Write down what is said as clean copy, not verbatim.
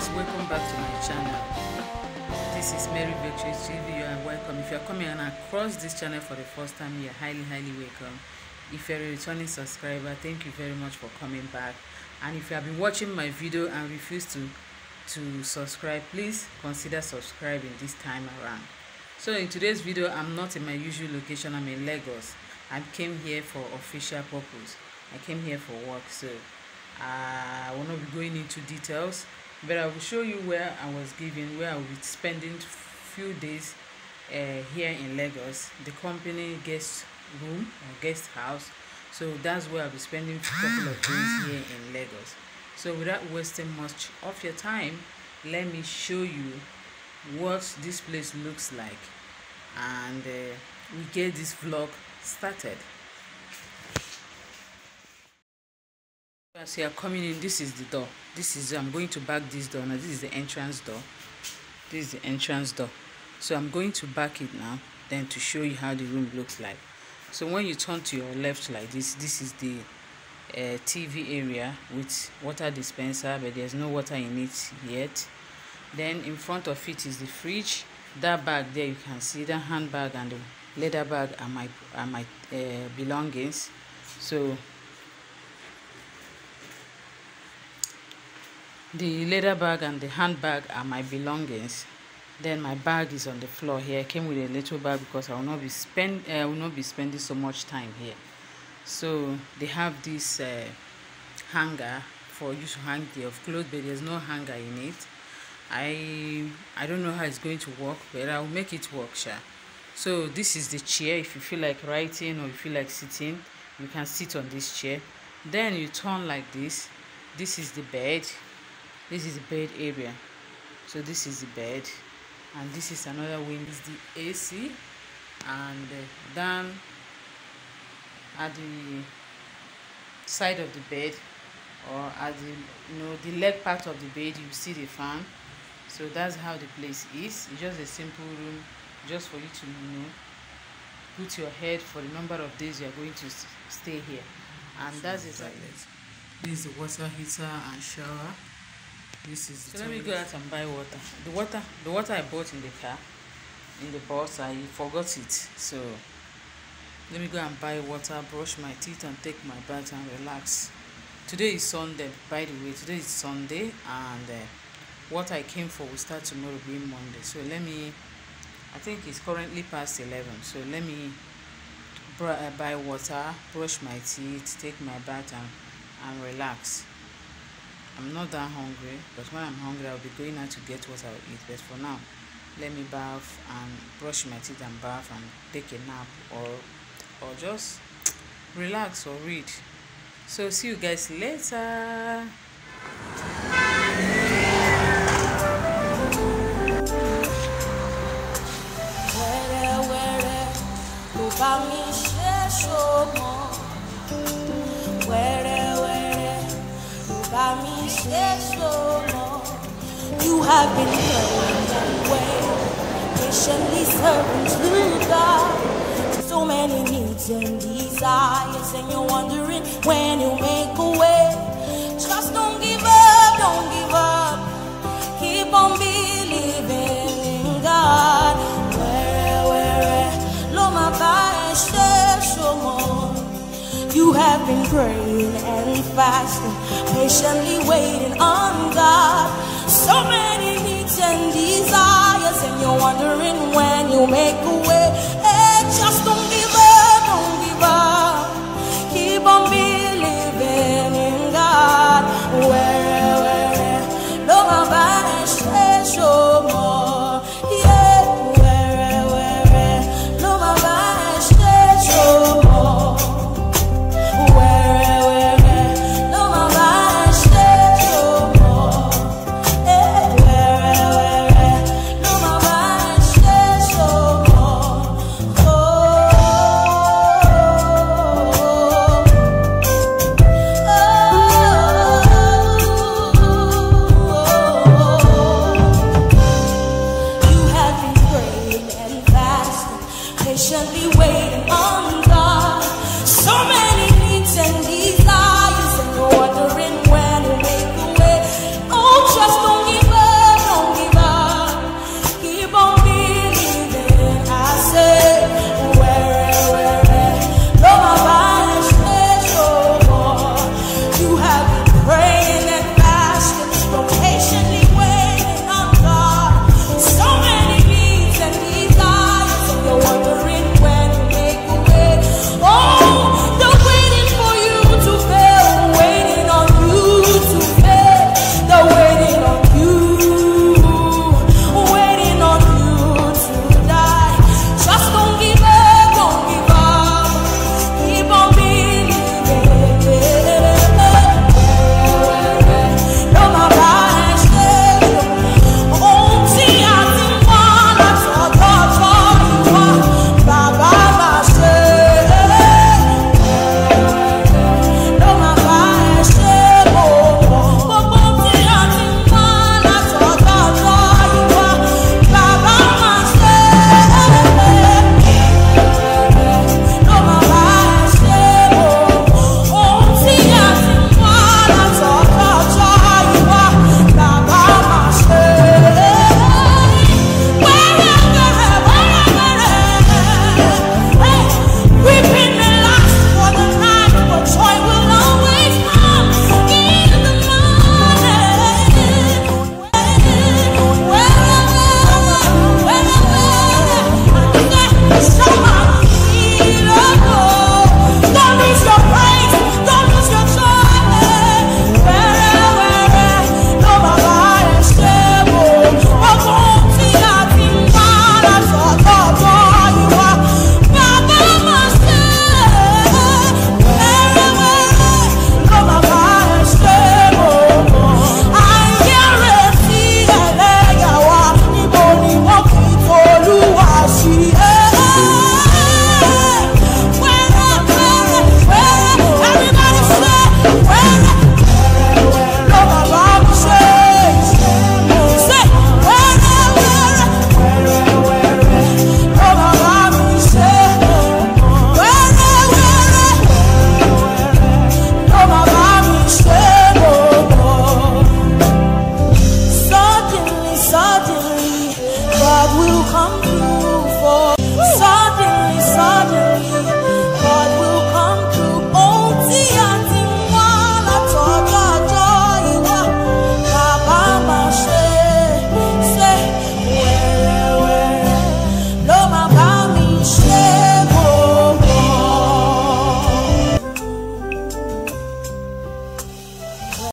guys, welcome back to my channel. This is Mary Victory TV. You are welcome. If you are coming across this channel for the first time, you are highly welcome. If you are a returning subscriber, thank you very much for coming back. And if you have been watching my video and refuse to subscribe, please consider subscribing this time around. So in today's video, I'm not in my usual location. I'm in Lagos. I came here for official purpose. I came here for work, so I will not be going into details, but I will show you where I will be spending few days here in Lagos, the company guest room or guest house. So that's where I'll be spending a couple of days here in Lagos. So without wasting much of your time, let me show you what this place looks like, and we get this vlog started. As you are coming in, this is the door. I'm going to back this door now. This is the entrance door. This is the entrance door. So I'm going to back it now, then to show you how the room looks like. So when you turn to your left like this is the TV area with water dispenser, but there's no water in it yet. Then in front of it is the fridge. That bag there, you can see the handbag and the leather bag are my belongings. So the leather bag and the handbag are my belongings. Then my bag is on the floor here. I came with a little bag because I will not be spending so much time here. So they have this hanger for you to hang your clothes, but there's no hanger in it. I don't know how it's going to work, but I will make it work, sure. So this is the chair. If you feel like writing or you feel like sitting, you can sit on this chair. Then you turn like this. This is the bed. This is the bed area. So this is the bed, and this is another wing. This is the AC, and down at the side of the bed, or at the the leg part of the bed, you see the fan. So that's how the place is. It's just a simple room, just for you to put your head for the number of days you are going to stay here. And that's it. This is the water heater and shower. This is so let me go out and buy water. The water I bought in the car, in the bus, I forgot it. So let me go and buy water, brush my teeth, and take my bath and relax. Today is Sunday, by the way. Today is Sunday, and what I came for will start tomorrow being Monday. So I think it's currently past 11. So let me buy water, brush my teeth, take my bath, and relax. I'm not that hungry, but when I'm hungry, I'll be going out to get what I'll eat. But for now, let me bath and brush my teeth and bath and take a nap, or just relax or read. So see you guys later. You have been praying and waiting, patiently serving to God. So many needs and desires, and you're wondering when you make a way. Just don't give up, don't give up. Keep on believing in God. You have been praying and fasting, patiently waiting on God. So many needs and desires, and you're wondering when you make a